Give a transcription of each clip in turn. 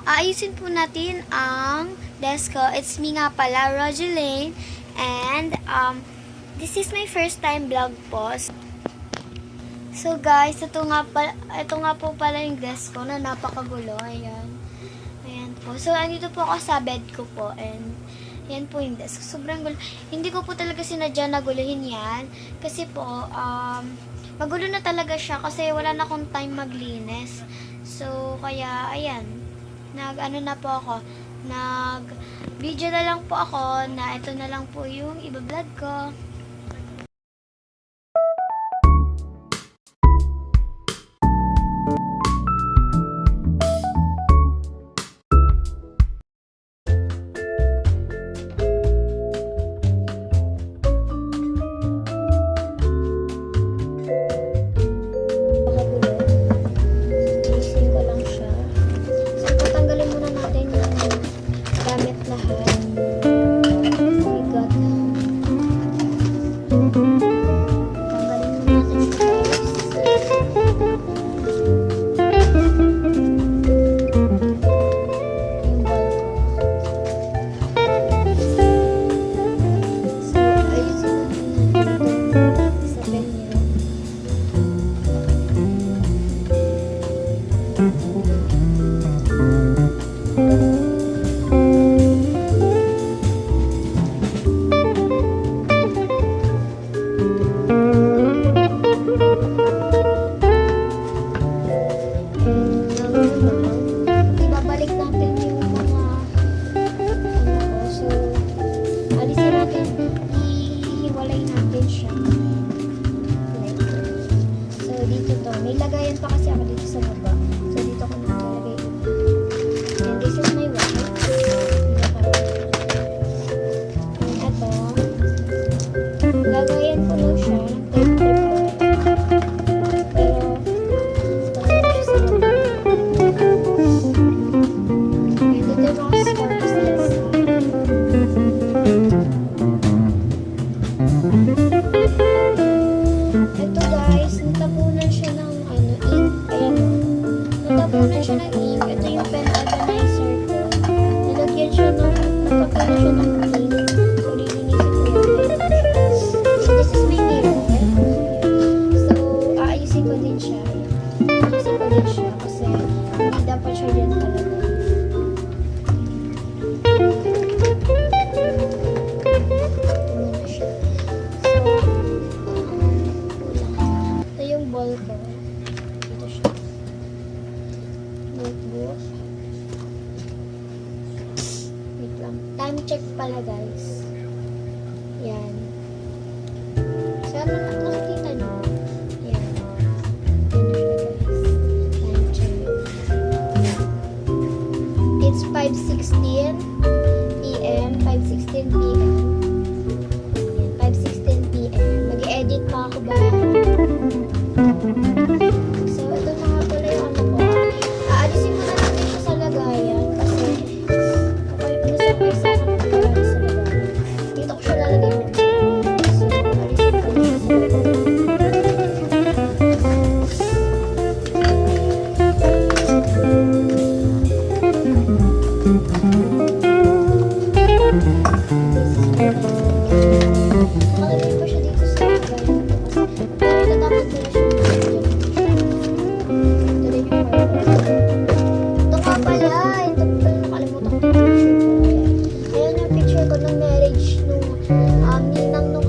Aayusin po natin ang desk ko. It's me nga pala, Rogeline. And, this is my first time vlog po. So guys, ito nga po pala yung desk ko na napakagulo. Ayan. Ayan po. So, andito po ako sa bed ko po. And, yan po yung desk. Sobrang gulo. Hindi ko po talaga sinadya na guluhin yan. Kasi po, magulo na talaga siya kasi wala na akong time maglinis. So, kaya, ayan. Nag-ano na po ako. Nag-video na lang po ako na ito na lang po yung iba-vlog ko. May lagayan pa kasi ako dito sa baba. So, dito ko nakalagay ito. And this is my wallet. Ito. Lagayan ko lang siya ng tape trip. Pero, ito na siya sa baba. And dito yung mga scarves nila sa ito guys, natapunan siya ng ink. Ayan o. Natapunan siya ng ink. Ito yung pen organizer ko. Nilagyan siya ng, natapunan siya ng ink. So, lilinisin ko yun. This is my mirror. So, aayusin ko din siya. Aayusin ko din siya kasi hindi dapat siya dyan talaga. Ball ko. Dito siya. Notebook. Wait lang. Time check pala guys. Yan. Sana nakikita nyo. Yan. Yan na siya guys. Time check. It's 5:16 p.m. 5:16 p.m. Yan. 5:16 p.m. Mag-i-edit pa ako ba? So, ito na nga pala yung ano ko. Aalisin mo na natin siya sa lagayan kasi masakay sa lagayan sa lagayan. Dito ko siya lalagay. So, aalisin ko na siya sa lagayan. Nakalagay ko siya dito sa lagayan. Pero tatapos ko na siya.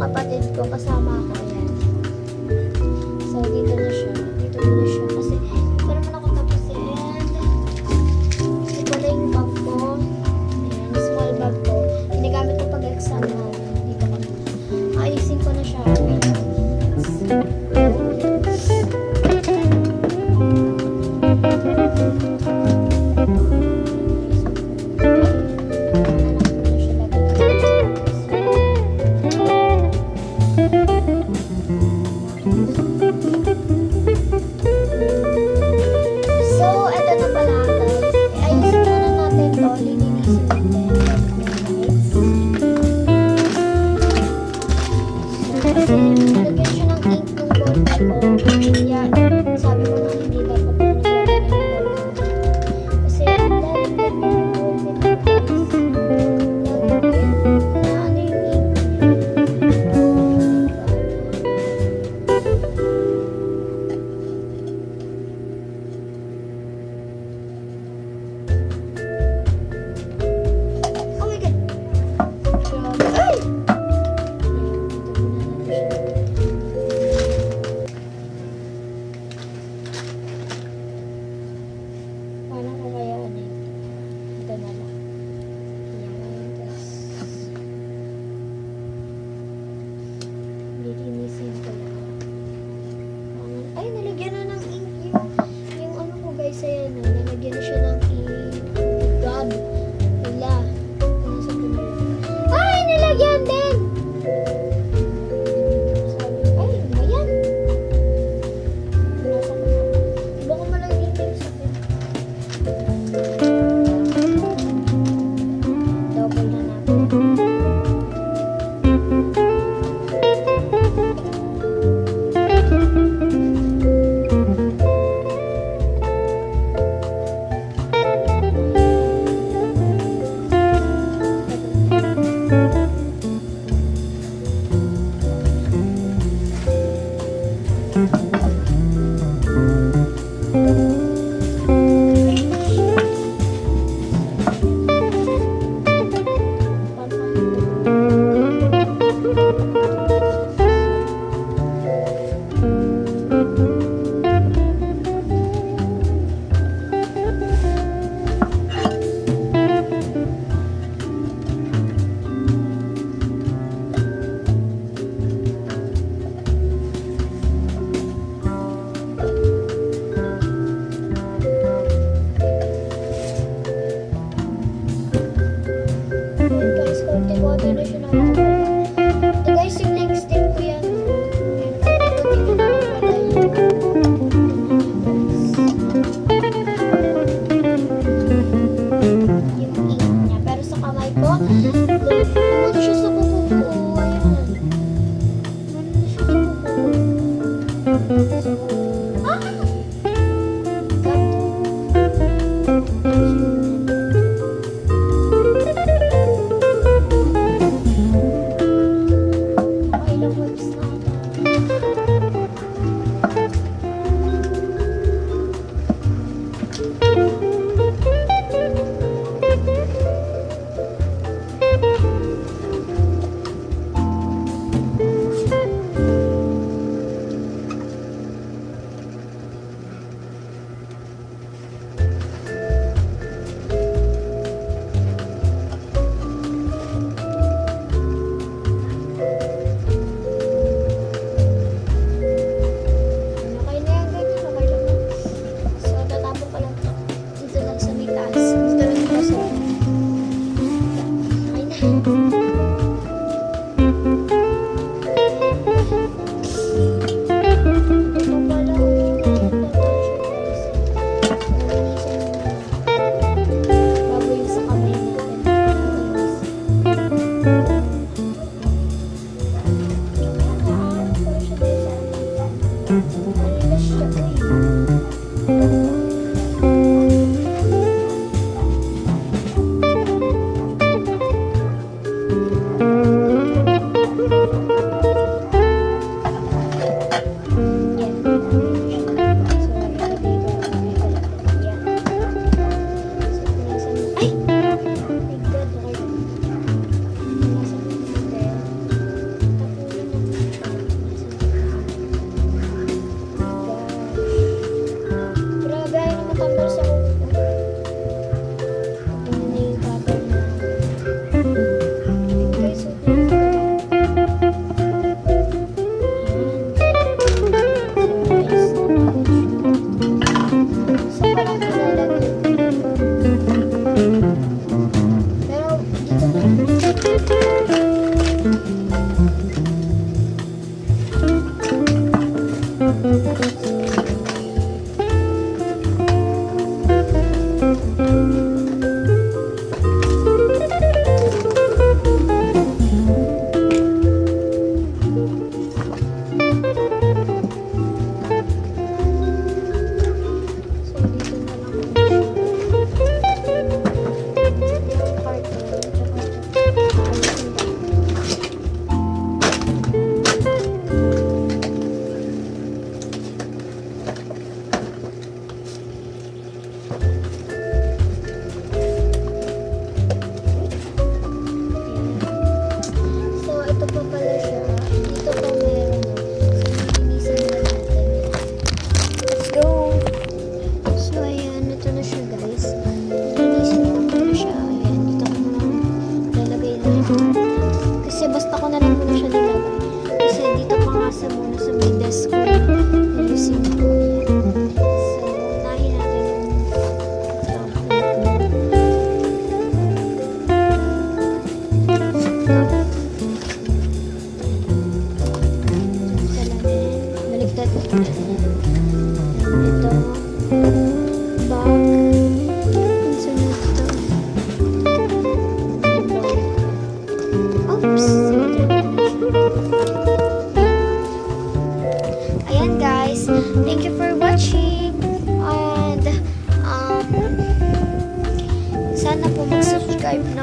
Kapatid ko, kasama ako, ayan. So, dito na siya. Dito na siya. Kasi, ito naman ako tapusin. Ito pala yung bag ko. Ayan, yung small bag ko. Ginagamit ko pag-exam na. Dito ko na. Ayusin ko na siya. Wait.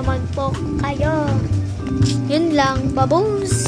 naman po kayo. Yun lang, babush!